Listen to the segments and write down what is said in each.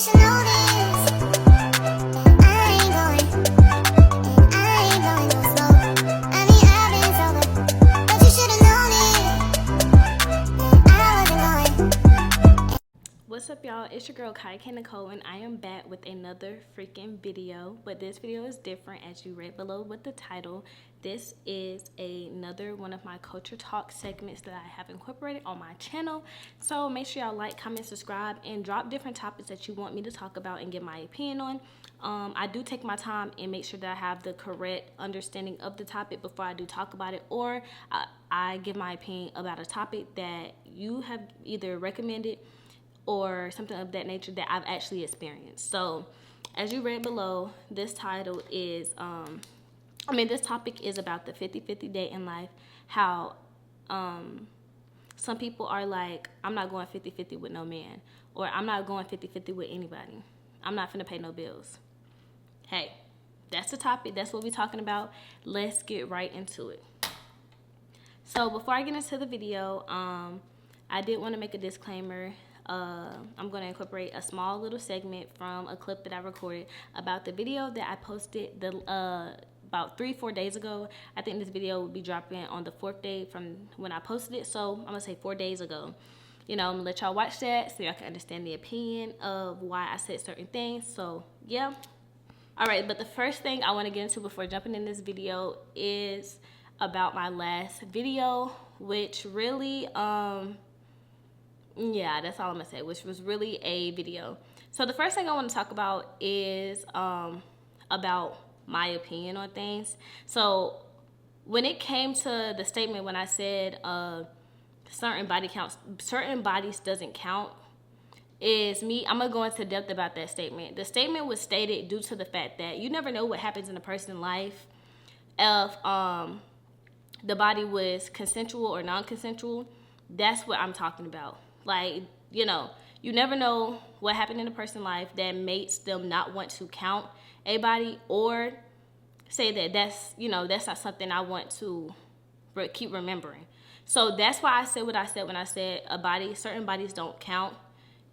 should know this. I ain't going no slow. I mean, I've been sober, but you should have known it. I wasn't going. What's up, y'all? It's your girl Kiya Nicole, and I am back with another freaking video. But this video is different, as you read below with the title. This is another one of my culture talk segments that I have incorporated on my channel. So make sure y'all like, comment, subscribe, and drop different topics that you want me to talk about and give my opinion on. I do take my time and make sure that I have the correct understanding of the topic before I do talk about it, or I give my opinion about a topic that you have either recommended or something of that nature that I've actually experienced. So as you read below, this title is this topic is about the 50-50 dating life. How some people are like, I'm not going 50-50 with no man, or I'm not going 50-50 with anybody. I'm not finna pay no bills. Hey, that's the topic. That's what we're talking about. Let's get right into it. So before I get into the video, I did want to make a disclaimer. I'm going to incorporate a small little segment from a clip that I recorded about the video that I posted about 3-4 days ago. I think this video will be dropping on the 4th day from when I posted it, so I'm going to say 4 days ago. You know, I'm going to let y'all watch that so y'all can understand the opinion of why I said certain things. So, yeah. All right, but the first thing I want to get into before jumping in this video is about my last video, which really, yeah, that's all I'm gonna say, which was really a video. So the first thing I want to talk about is about my opinion on things. So when it came to the statement when I said certain bodies doesn't count, is me, I'm gonna go into depth about that statement. The statement was stated due to the fact that you never know what happens in a person's life if the body was consensual or non-consensual. That's what I'm talking about. Like, you know, you never know what happened in a person's life that makes them not want to count a body, or say that that's not something I want to keep remembering. So that's why I said what I said when I said certain bodies don't count.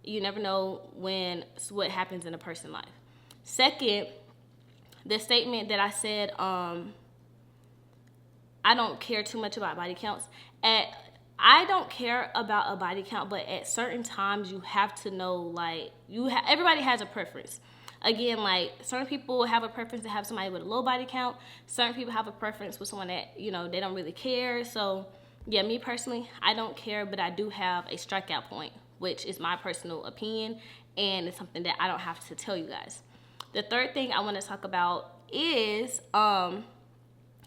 You never know what happens in a person's life. Second, the statement that I said, I don't care too much about body counts. I don't care about a body count, but at certain times you have to know, like, everybody has a preference. Again, like, certain people have a preference to have somebody with a low body count. Certain people have a preference with someone that, you know, they don't really care. So, yeah, me personally, I don't care, but I do have a strikeout point, which is my personal opinion, and it's something that I don't have to tell you guys. The third thing I want to talk about is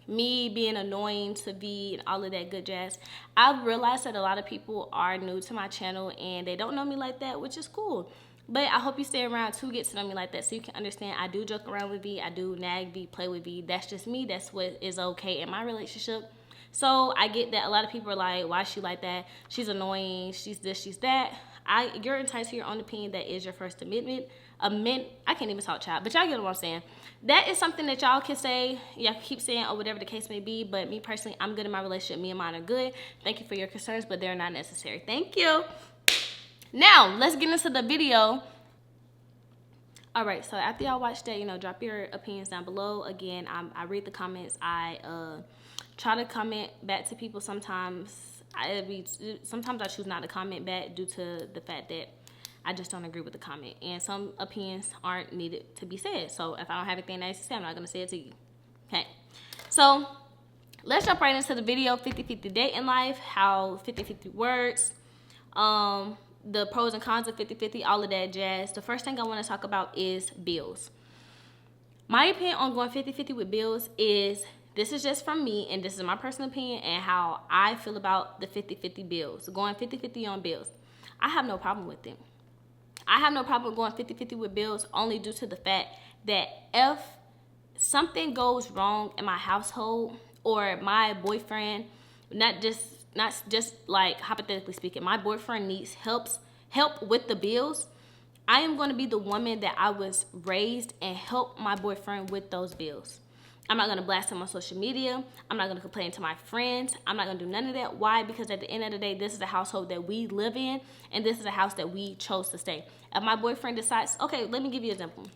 me being annoying to be and all of that good jazz. I've realized that a lot of people are new to my channel and they don't know me like that, which is cool. But I hope you stay around to get to know me like that so you can understand I do joke around with V, I do nag V, play with V. That's just me. That's what is okay in my relationship. So I get that a lot of people are like, why is she like that? She's annoying, she's this, she's that. You're entitled to your own opinion. That is your First Amendment. I can't even talk, child, but y'all get what I'm saying. That is something that y'all can say, y'all can keep saying, or whatever the case may be. But me personally, I'm good in my relationship. Me and mine are good. Thank you for your concerns, but they're not necessary. Thank you. Now, let's get into the video. All right, so after y'all watch that, you know, drop your opinions down below. Again, I read the comments. I try to comment back to people sometimes. Sometimes I choose not to comment back due to the fact that I just don't agree with the comment, and some opinions aren't needed to be said. So if I don't have anything nice to say, I'm not going to say it to you. Okay, so let's jump right into the video. 50-50 dating life, how 50-50 works, the pros and cons of 50-50, all of that jazz. The first thing I want to talk about is bills. My opinion on going 50-50 with bills is, this is just from me, and this is my personal opinion and how I feel about the 50-50 bills. Going 50-50 on bills. I have no problem with it. I have no problem going 50-50 with bills, only due to the fact that if something goes wrong in my household, or my boyfriend, not just like hypothetically speaking, my boyfriend needs help with the bills, I am going to be the woman that I was raised and help my boyfriend with those bills. I'm not gonna blast him on social media. I'm not gonna complain to my friends. I'm not gonna do none of that. Why? Because at the end of the day, this is a household that we live in, and this is a house that we chose to stay. If my boyfriend decides, okay, let me give you an example.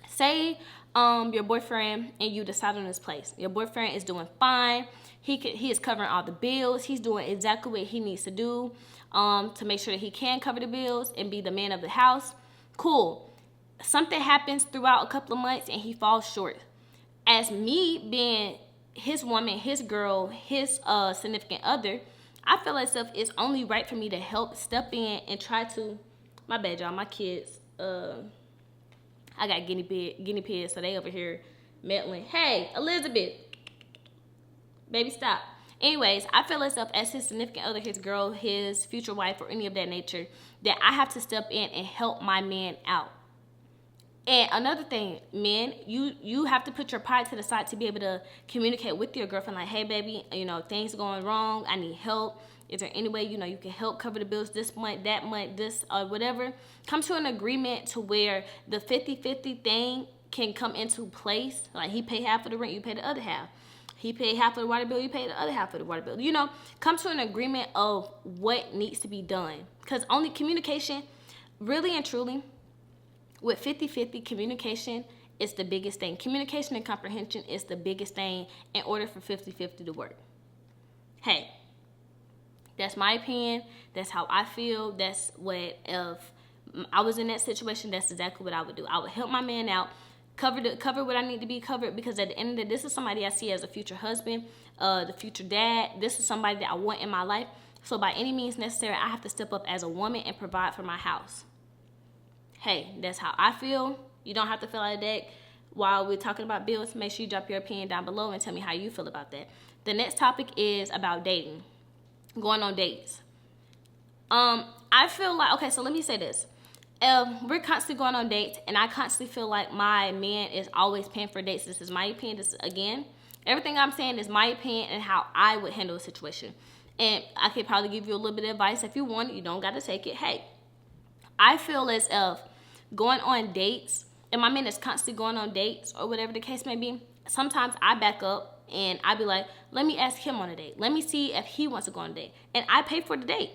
Say your boyfriend and you decide on this place. Your boyfriend is doing fine. He is covering all the bills. He's doing exactly what he needs to do to make sure that he can cover the bills and be the man of the house. Cool. Something happens throughout a couple of months and he falls short. As me being his woman, his girl, his significant other, I feel as if it's only right for me to help step in and try to, my bad y'all, my kids, I got guinea pigs, so they over here meddling. Hey, Elizabeth, baby, stop. Anyways, I feel as if as his significant other, his girl, his future wife, or any of that nature, that I have to step in and help my man out. And another thing, men, you have to put your pride to the side to be able to communicate with your girlfriend, like, hey, baby, things are going wrong. I need help. Is there any way, you can help cover the bills this month, that month, this, or whatever? Come to an agreement to where the 50-50 thing can come into place. Like, he pay half of the rent, you pay the other half. He paid half of the water bill, you pay the other half of the water bill. Come to an agreement of what needs to be done. Because only communication, really and truly, with 50-50, communication is the biggest thing. Communication and comprehension is the biggest thing in order for 50-50 to work. Hey, that's my opinion. That's how I feel. That's what, if I was in that situation, that's exactly what I would do. I would help my man out, cover what I need to be covered, because at the end of the day, this is somebody I see as a future husband, the future dad. This is somebody that I want in my life. So by any means necessary, I have to step up as a woman and provide for my house. Hey, that's how I feel. You don't have to fill out a deck. While we're talking about bills, make sure you drop your opinion down below and tell me how you feel about that. The next topic is about dating, going on dates. I feel like, okay, so let me say this. We're constantly going on dates, and I constantly feel like my man is always paying for dates. This is my opinion. This is, again, everything I'm saying is my opinion and how I would handle a situation. And I could probably give you a little bit of advice if you want it. You don't got to take it. Hey, I feel as if going on dates, and my man is constantly going on dates or whatever the case may be, sometimes I back up and I be like, let me ask him on a date. Let me see if he wants to go on a date. And I pay for the date.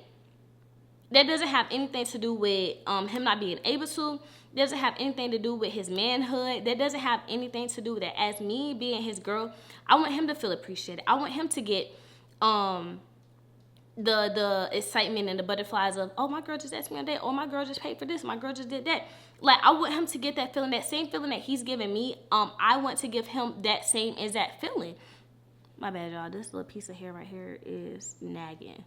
That doesn't have anything to do with him not being able to. Doesn't have anything to do with his manhood. That doesn't have anything to do with that. As me being his girl, I want him to feel appreciated. I want him to get the excitement and the butterflies of, oh, my girl just asked me on a date. Oh, my girl just paid for this. My girl just did that. Like, I want him to get that feeling, that same feeling that he's giving me. I want to give him that same exact feeling. My bad, y'all. This little piece of hair right here is nagging.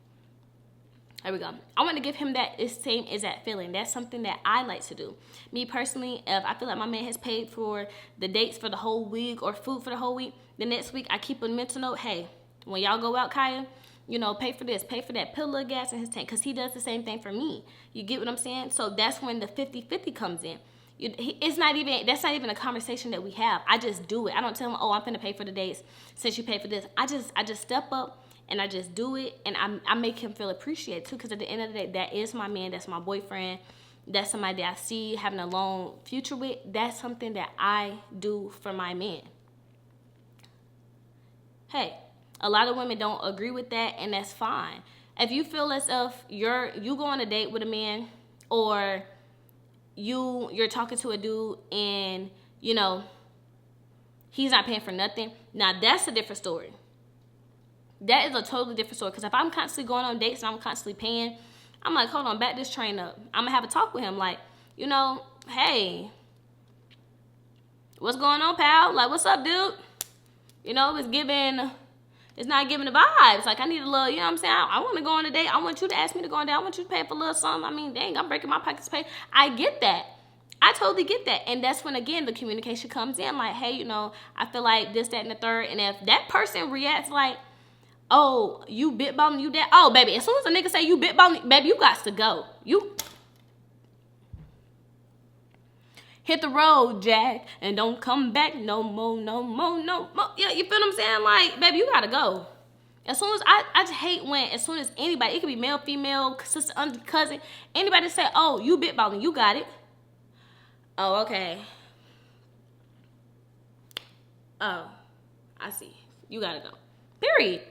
There we go. I want to give him that same exact feeling. That's something that I like to do. Me personally, if I feel like my man has paid for the dates for the whole week or food for the whole week, the next week I keep a mental note, hey, when y'all go out, Kiya, pay for this, pay for that, put a little gas in his tank, because he does the same thing for me. You get what I'm saying? So that's when the 50-50 comes in. That's not even a conversation that we have. I just do it. I don't tell him, oh, I'm finna pay for the dates since you pay for this. I just step up and I just do it, and I make him feel appreciated too, because at the end of the day, that is my man, that's my boyfriend, that's somebody that I see having a long future with. That's something that I do for my man. Hey, a lot of women don't agree with that, and that's fine. If you feel as if you go on a date with a man, or you're talking to a dude and he's not paying for nothing, now that's a different story. That is a totally different story. Because if I'm constantly going on dates and I'm constantly paying, I'm like, hold on, back this train up. I'm going to have a talk with him. Like, hey, what's going on, pal? Like, what's up, dude? It's not giving the vibes. Like, I need a little, you know what I'm saying? I want to go on a date. I want you to ask me to go on a date. I want you to pay for a little something. I mean, dang, I'm breaking my pockets to pay. I get that. I totally get that. And that's when, again, the communication comes in. Like, hey, I feel like this, that, and the third. And if that person reacts like, oh, you bit balling, you that. Oh, baby, as soon as a nigga say you bit balling, baby, you got to go. You hit the road, Jack, and don't come back no more, no more, no more. Yeah, you feel what I'm saying? Like, baby, you got to go. As soon as, I just hate when, as soon as anybody, it could be male, female, sister, auntie, cousin, anybody say, oh, you bit balling, you got it. Oh, okay. Oh, I see. You gotta go. Period.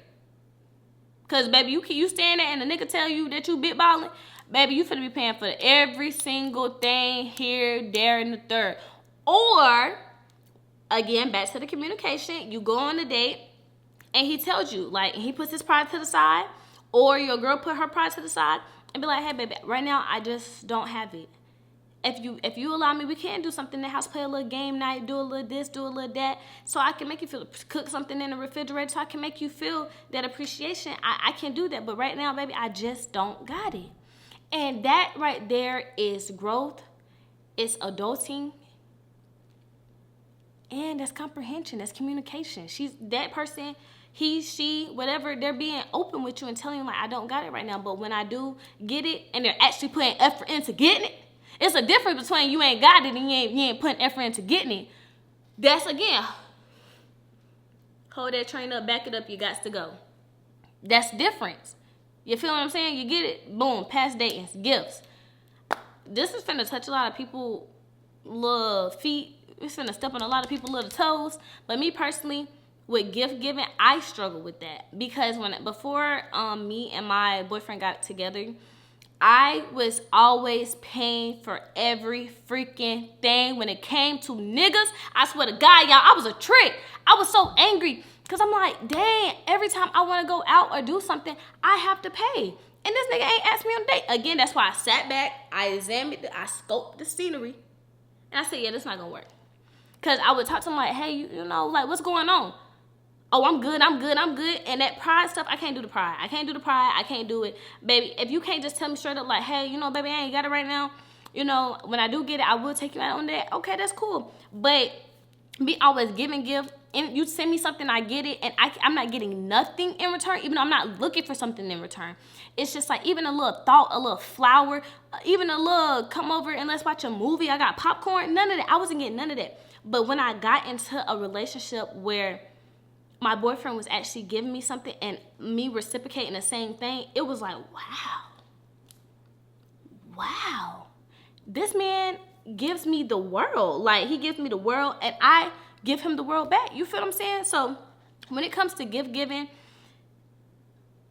Cause baby, you stand there and the nigga tell you that you bit balling, baby, you finna be paying for every single thing here, there, and the third. Or again, back to the communication. You go on a date and he tells you, like, he puts his pride to the side, or your girl put her pride to the side and be like, hey baby, right now I just don't have it. If you allow me, we can do something in the house, play a little game night, do a little this, do a little that, so I can make you feel, cook something in the refrigerator, so I can make you feel that appreciation. I can do that, but right now, baby, I just don't got it. And that right there is growth, it's adulting, and that's comprehension, that's communication. She's that person, he, she, whatever, they're being open with you and telling you, like, I don't got it right now, but when I do get it, and they're actually putting effort into getting it. It's a difference between you ain't got it and you ain't putting effort into getting it. That's, again, hold that train up, back it up, you got to go. That's difference. You feel what I'm saying? You get it, boom, past datings, gifts. This is finna touch a lot of people little feet. It's finna step on a lot of people little toes. But me personally, with gift giving, I struggle with that. Because before me and my boyfriend got together, I was always paying for every freaking thing. When it came to niggas, I swear to God, y'all, I was a trick. I was so angry because I'm like, dang, every time I want to go out or do something, I have to pay. And this nigga ain't asked me on a date. Again, that's why I sat back, I examined it, I scoped the scenery, and I said, yeah, this not going to work. Because I would talk to him like, hey, you know, like, what's going on? Oh, I'm good. And that pride stuff, I can't do the pride. I can't do it. Baby, if you can't just tell me straight up like, hey, you know, baby, I ain't got it right now. You know, when I do get it, I will take you out on that. Okay, that's cool. But be always giving gift. And you send me something, I get it. And I'm not getting nothing in return, even though I'm not looking for something in return. It's just like even a little thought, a little flower, even a little come over and let's watch a movie. I got popcorn. None of that. I wasn't getting none of that. But when I got into a relationship where my boyfriend was actually giving me something and me reciprocating the same thing, it was like, wow, this man gives me the world. Like, he gives me the world and I give him the world back. You feel what I'm saying? So when it comes to gift giving,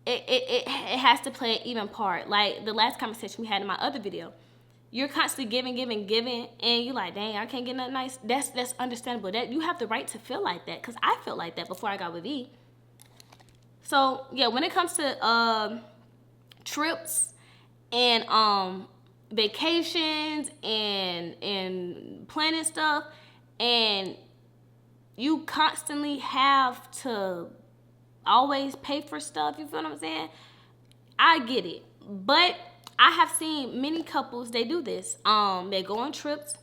it has to play an even part. Like the last conversation we had in my other video, you're constantly giving, and you're like, dang, I can't get nothing nice. That's understandable. That you have the right to feel like that, because I felt like that before I got with E. So yeah, when it comes to trips and vacations and planning stuff, and you constantly have to always pay for stuff, you feel what I'm saying? I get it, but I have seen many couples, they do this. They go on trips.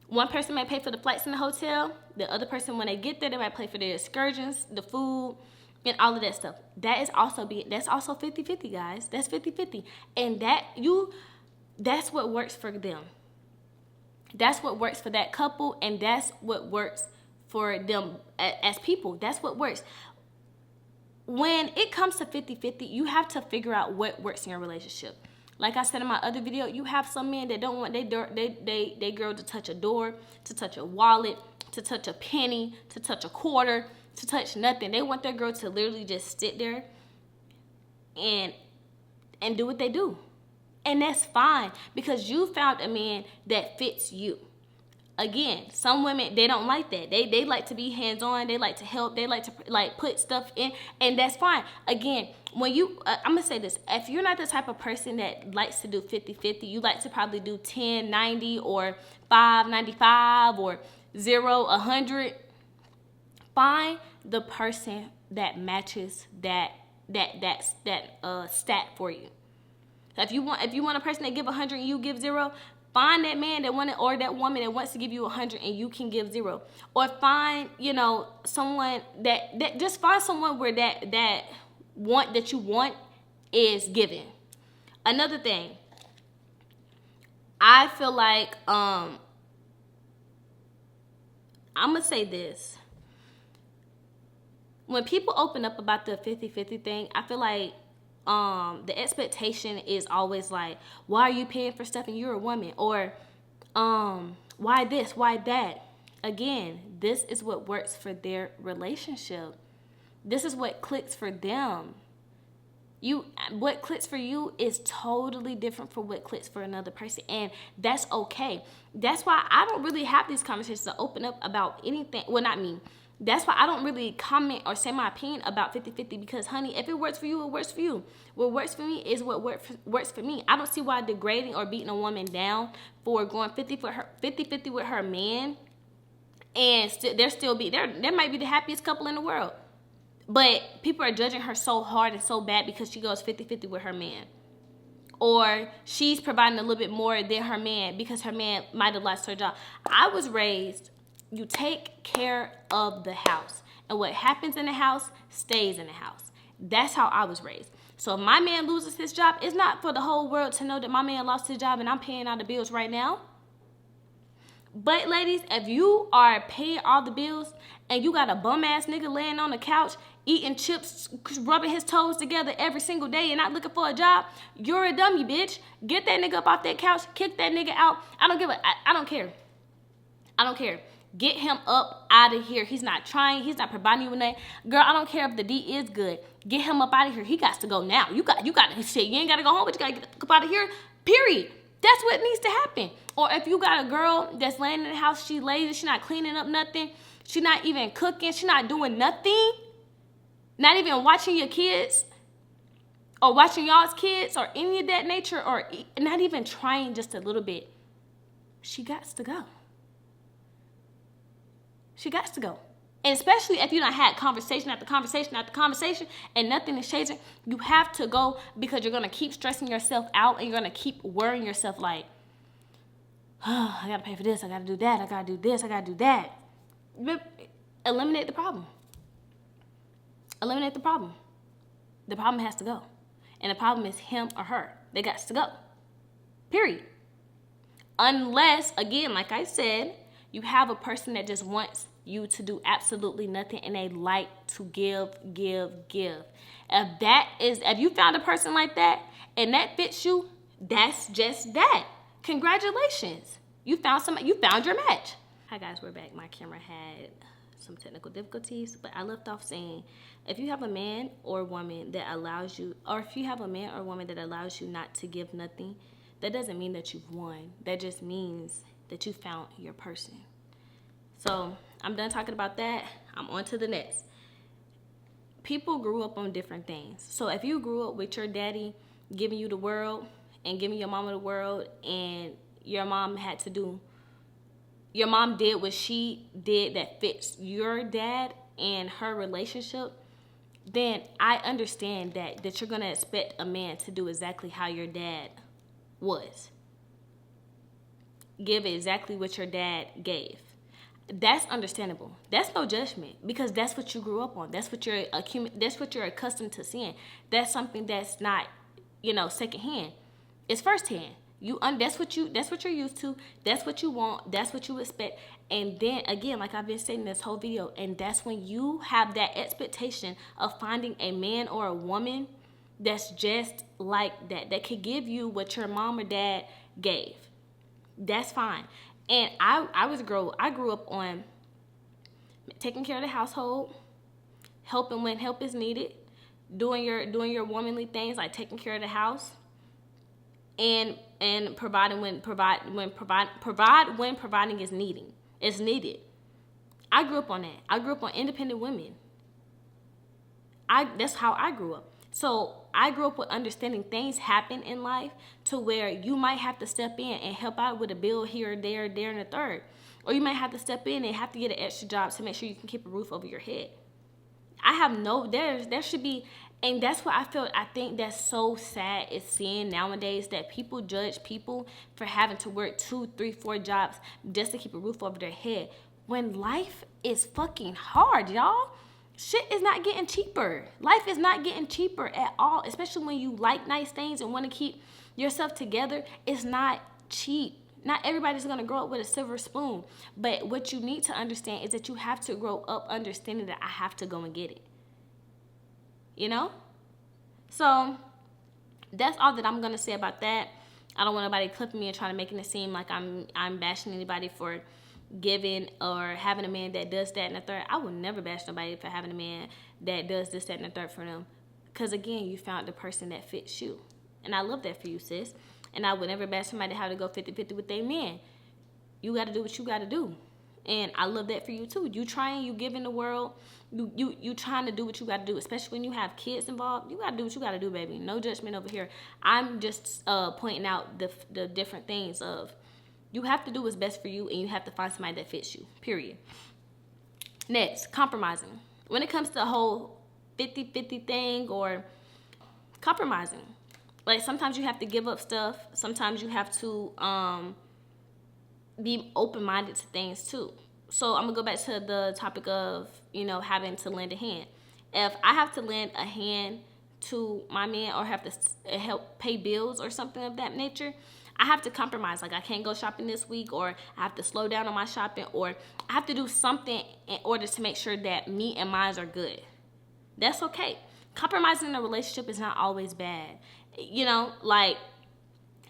One person might pay for the flights in the hotel. The other person, when they get there, they might pay for their excursions, the food, and all of that stuff. That's also 50-50, guys. That's 50-50. And that's what works for them. That's what works for that couple, and that's what works for them as people. That's what works. When it comes to 50-50, you have to figure out what works in your relationship. Like I said in my other video, you have some men that don't want they girl to touch a door, to touch a wallet, to touch a penny, to touch a quarter, to touch nothing. They want their girl to literally just sit there and do what they do. And that's fine, because you found a man that fits you. Again, some women, they don't like that. They like to be hands-on. They like to help. They like to put stuff in, and that's fine. Again, when you, I'm going to say this. If you're not the type of person that likes to do 50-50, you like to probably do 10-90 or 5-95 or 0-100, find the person that matches that stat for you. If you want a person that give 100 and you give 0, find that man or that woman that wants to give you 100 and you can give 0. Or find, someone that just find someone where that want that you want is given. Another thing, I feel like I'm gonna say this. When people open up about the 50-50 thing, I feel like the expectation is always like, why are you paying for stuff and you're a woman? Or why this, why that? Again, this is what works for their relationship. This is what clicks for them. What clicks for you is totally different from what clicks for another person, and that's okay. That's why I don't really have these conversations to open up about anything. Well, not me. That's why I don't really comment or say my opinion about 50-50, because honey, if it works for you, it works for you. What works for me is what works for me. I don't see why degrading or beating a woman down for going 50-50 with her man, and they might be the happiest couple in the world. But people are judging her so hard and so bad because she goes 50-50 with her man. Or she's providing a little bit more than her man because her man might have lost her job. I was raised, you take care of the house. And what happens in the house stays in the house. That's how I was raised. So if my man loses his job, it's not for the whole world to know that my man lost his job and I'm paying all the bills right now. But ladies, if you are paying all the bills and you got a bum ass nigga laying on the couch eating chips, rubbing his toes together every single day and not looking for a job, you're a dummy, bitch. Get that nigga up off that couch, kick that nigga out. I don't care. I don't care. Get him up out of here. He's not trying. He's not providing you with that. Girl, I don't care if the D is good. Get him up out of here. He got to go now. You got shit. You ain't got to go home, but you got to get up out of here. Period. That's what needs to happen. Or if you got a girl that's laying in the house, she lazy, she not cleaning up nothing, she not even cooking, she not doing nothing, not even watching your kids or watching y'all's kids or any of that nature, or not even trying just a little bit, she got to go. She got to go. And especially if you don't had conversation after conversation after conversation and nothing is changing, you have to go, because you're going to keep stressing yourself out and you're going to keep worrying yourself like, oh, I got to pay for this, I got to do that, I got to do this, I got to do that. Eliminate the problem. Eliminate the problem. The problem has to go. And the problem is him or her. They got to go. Period. Unless, again, like I said, you have a person that just wants you to do absolutely nothing and they like to give. If you found a person like that and that fits you, that's just that. Congratulations. You found your match. Hi guys, we're back. My camera had some technical difficulties, but I left off saying, if you have a man or woman that allows you, or if you have a man or woman that allows you not to give nothing, that doesn't mean that you've won. That just means that you found your person. So I'm done talking about that. I'm on to the next. People grew up on different things. So if you grew up with your daddy giving you the world and giving your mama the world, and your mom did what she did that fits your dad and her relationship, then I understand that you're going to expect a man to do exactly how your dad was. Give exactly what your dad gave. That's understandable. That's no judgment, because that's what you grew up on. That's what you're accustomed to seeing. That's something that's not, secondhand. It's firsthand. That's what you're used to. That's what you want. That's what you expect. And then again, like I've been saying this whole video, and that's when you have that expectation of finding a man or a woman that's just like that could give you what your mom or dad gave. That's fine. And I grew up on taking care of the household, helping when help is needed, doing your womanly things like taking care of the house, and providing when providing is needed. I grew up on that. I grew up on independent women. That's how I grew up. So I grew up with understanding things happen in life to where you might have to step in and help out with a bill here or there, and a third. Or you might have to step in and have to get an extra job to make sure you can keep a roof over your head. There should be, and that's what I think that's so sad is seeing nowadays, that people judge people for having to work 2, 3, 4 jobs just to keep a roof over their head. When life is fucking hard, y'all. Shit is not getting cheaper. Life is not getting cheaper at all, especially when you like nice things and want to keep yourself together. It's not cheap. Not everybody's going to grow up with a silver spoon. But what you need to understand is that you have to grow up understanding that I have to go and get it. So that's all that I'm going to say about that. I don't want nobody clipping me and trying to make it seem like I'm bashing anybody for giving or having a man that does that and the third. I would never bash nobody for having a man that does this, that, and the third for them. Because again, you found the person that fits you. And I love that for you, sis. And I would never bash somebody how to go 50-50 with their man. You got to do what you got to do. And I love that for you too. You trying, you giving the world, you trying to do what you got to do, especially when you have kids involved. You got to do what you got to do, baby. No judgment over here. I'm just pointing out the different things of you have to do what's best for you, and you have to find somebody that fits you, period. Next, compromising. When it comes to the whole 50-50 thing or compromising, like sometimes you have to give up stuff. Sometimes you have to be open-minded to things too. So I'm gonna go back to the topic of, having to lend a hand. If I have to lend a hand to my man or have to help pay bills or something of that nature, I have to compromise. Like I can't go shopping this week, or I have to slow down on my shopping, or I have to do something in order to make sure that me and mine are good. That's okay. Compromising in a relationship is not always bad. Like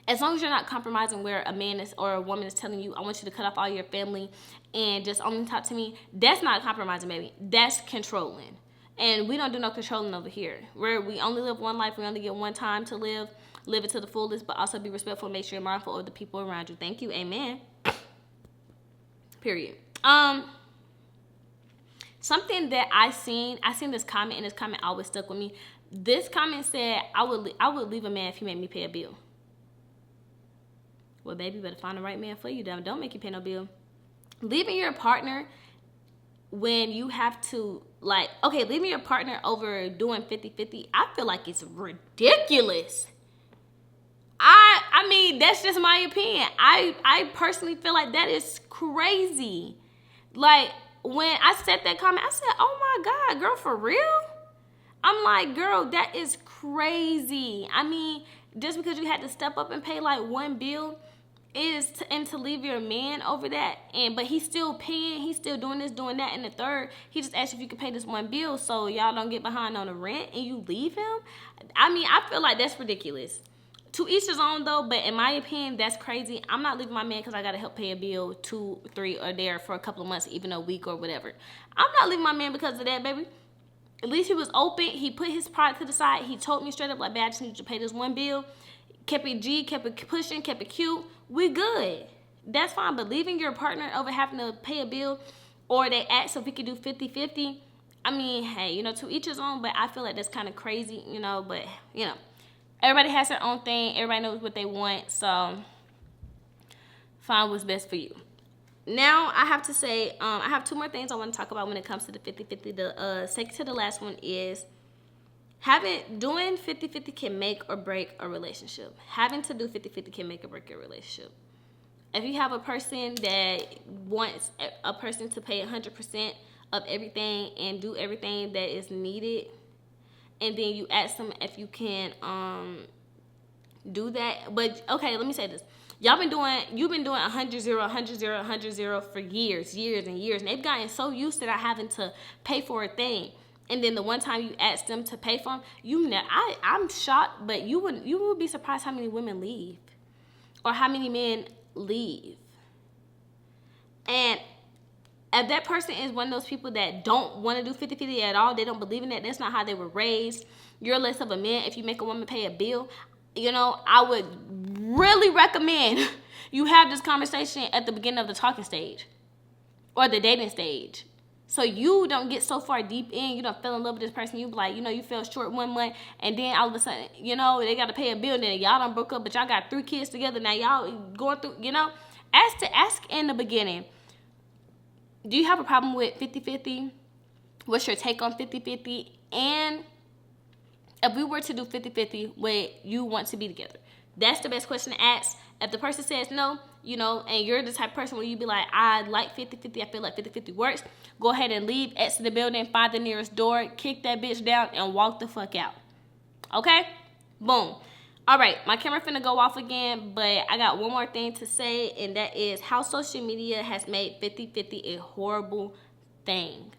as long as you're not compromising where a man is or a woman is telling you, I want you to cut off all your family and just only talk to me, that's not compromising, baby. That's controlling. And we don't do no controlling over here. We only live one life. We only get one time to live. Live it to the fullest, but also be respectful and make sure you're mindful of the people around you. Thank you. Amen. Period. Something that I seen this comment, and this comment always stuck with me. This comment said, I would leave a man if he made me pay a bill. Well, baby, better find the right man for you. Don't make you pay no bill. Leaving your partner when you have to, leaving your partner over doing 50-50, I feel like it's ridiculous. I mean, that's just my opinion. I personally feel like that is crazy. Like, when I said that comment, I said, oh my God, girl, for real? I'm like, girl, that is crazy. I mean, just because you had to step up and pay like one bill and to leave your man over that, but he's still paying, he's still doing this, doing that, and the third, he just asked if you could pay this one bill so y'all don't get behind on the rent and you leave him. I mean, I feel like that's ridiculous. To each his own though, but in my opinion, that's crazy. I'm not leaving my man because I gotta help pay a bill 2, 3, or there for a couple of months, even a week or whatever. I'm not leaving my man because of that, baby. At least he was open. He put his pride to the side. He told me straight up, like, babe, I just need you to pay this one bill. Kept it G, kept it pushing, kept it cute. We good. That's fine. But leaving your partner over having to pay a bill, or they ask if we could do 50-50, I mean, hey, to each his own, but I feel like that's kind of crazy, but, everybody has their own thing. Everybody knows what they want. So find what's best for you. Now, I have to say, I have 2 more things I want to talk about when it comes to the 50-50. The second to the last one is doing 50-50 can make or break a relationship. Having to do 50-50 can make or break a relationship. If you have a person that wants a person to pay 100% of everything and do everything that is needed, and then you ask them if you can do that. But okay, let me say this. You've been doing 100-0 for years and years, and they've gotten so used to not having to pay for a thing. And then the one time you ask them to pay for them, I'm shocked, but you would be surprised how many women leave, or how many men leave. And if that person is one of those people that don't want to do 50-50 at all, they don't believe in that, that's not how they were raised, you're less of a man if you make a woman pay a bill, I would really recommend you have this conversation at the beginning of the talking stage or the dating stage. So you don't get so far deep in, you don't fall in love with this person, you be like, you fell short one month, and then all of a sudden, they got to pay a bill, and then y'all done broke up, but y'all got 3 kids together, now y'all going through, ask in the beginning, do you have a problem with 50-50? What's your take on 50-50? And if we were to do 50-50, would you want to be together? That's the best question to ask. If the person says no, and you're the type of person where you be like, I like 50-50, I feel like 50-50 works, go ahead and leave, exit the building, find the nearest door, kick that bitch down, and walk the fuck out. Okay? Boom. All right, my camera finna go off again, but I got one more thing to say, and that is how social media has made 50-50 a horrible thing.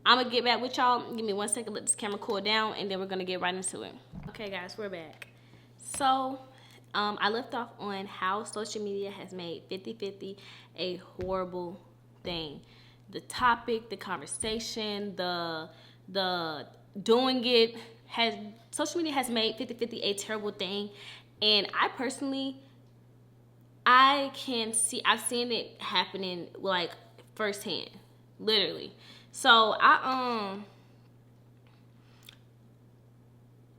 I'm gonna get back with y'all. Give me 1 second, let this camera cool down, and then we're gonna get right into it. Okay, guys, we're back. So, I left off on how social media has made 50-50 a horrible thing. The topic, the conversation, the doing it social media has made 50-50 a terrible thing. And I personally, I've seen it happening like firsthand, literally. So I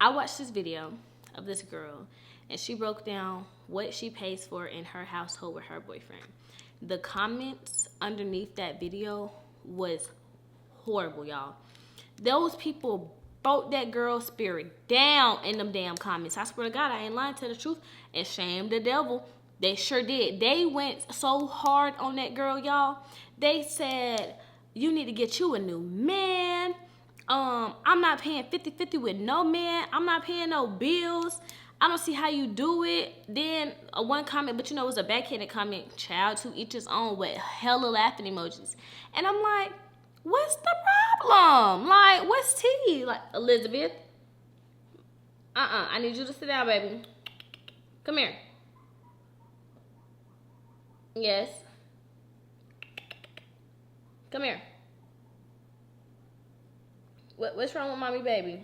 watched this video of this girl, and she broke down what she pays for in her household with her boyfriend. The comments underneath that video was horrible, y'all. Those people broke that girl's spirit down in them damn comments. I swear to God, I ain't lying, to the truth. And shame the devil. They sure did. They went so hard on that girl, y'all. They said, you need to get you a new man. I'm not paying 50-50 with no man. I'm not paying no bills. I don't see how you do it. Then one comment, but you know, it was a backhanded comment, child, to each his own, with hella laughing emojis. And I'm like, what's the problem? Like, what's tea? Like, Elizabeth, I need you to sit down, baby. Come here. Yes. Come here. What's wrong with mommy, baby?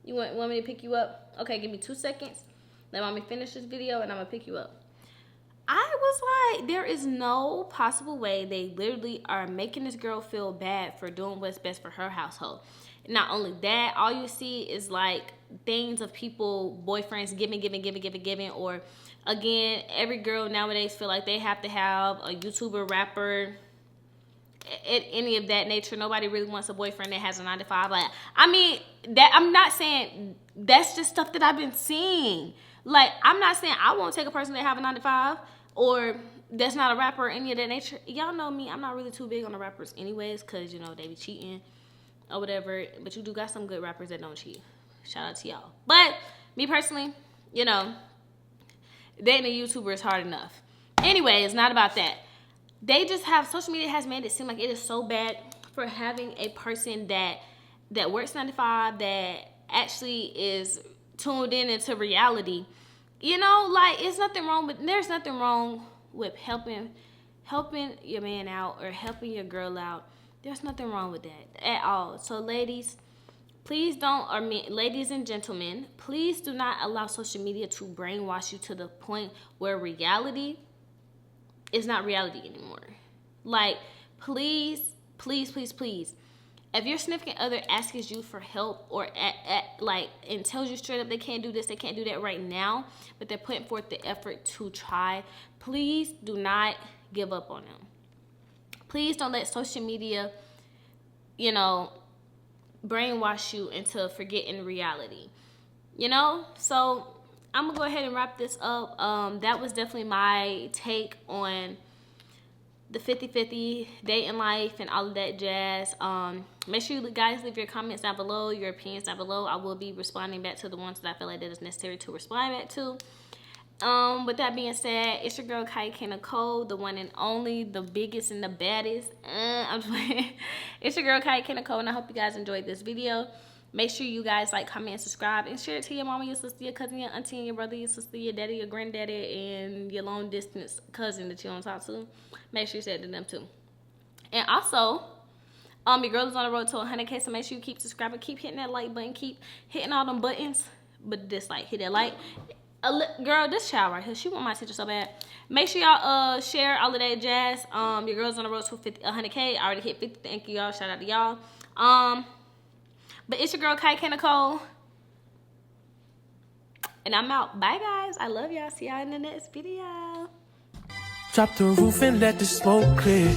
You want me to pick you up? Okay, give me 2 seconds. Let mommy finish this video, and I'm gonna pick you up. I was like, there is no possible way. They literally are making this girl feel bad for doing what's best for her household. Not only that, all you see is like things of people, boyfriends giving, or again, every girl nowadays feel like they have to have a YouTuber, rapper, any of that nature. Nobody really wants a boyfriend that has a 9-to-5. Like, I mean, that I'm not saying, that's just stuff that I've been seeing. Like, I'm not saying I won't take a person that have a 9-to-5 or that's not a rapper or any of that nature. Y'all know me, I'm not really too big on the rappers anyways, because, you know, they be cheating or whatever. But you do got some good rappers that don't cheat. Shout out to y'all. But me personally, you know, dating a YouTuber is hard enough. Anyway, it's not about that. They just have, social media has made it seem like it is so bad for having a person that works 9-to-5, that actually is tuned in into reality. You know, like, there's nothing wrong with helping your man out or helping your girl out. There's nothing wrong with that at all. So ladies, please don't, ladies and gentlemen, please do not allow social media to brainwash you to the point where reality is not reality anymore. Like, please, if your significant other asks you for help or and tells you straight up they can't do this, they can't do that right now, but they're putting forth the effort to try, please do not give up on them. Please don't let social media, you know, brainwash you into forgetting reality. You know? So I'm gonna go ahead and wrap this up. That was definitely my take on the 50-50 dating life and all of that jazz. Make sure you guys leave your comments down below, your opinions down below. I will be responding back to the ones that I feel like that is necessary to respond back to. With that being said, it's your girl Kiya Nicole, the one and only, the biggest and the baddest. I'm just playing. It's your girl Kiya Nicole, and I hope you guys enjoyed this video. Make sure you guys like, comment, and subscribe, and share it to your mama, your sister, your cousin, your auntie, and your brother, your sister, your daddy, your granddaddy, and your long distance cousin that you don't talk to. Make sure you say it to them too. And also, your girl is on the road to 100K, so make sure you keep subscribing, keep hitting that like button, keep hitting all them buttons, but just like hit that like. Girl, this child right here, she want my attention so bad. Make sure y'all share all of that jazz. Your girl's on the road to 100K. I already hit 50. Thank you, y'all. Shout out to y'all. But it's your girl Kiya Nicole, and I'm out. Bye guys, I love y'all. See y'all in the next video. Drop the roof and let the smoke clear.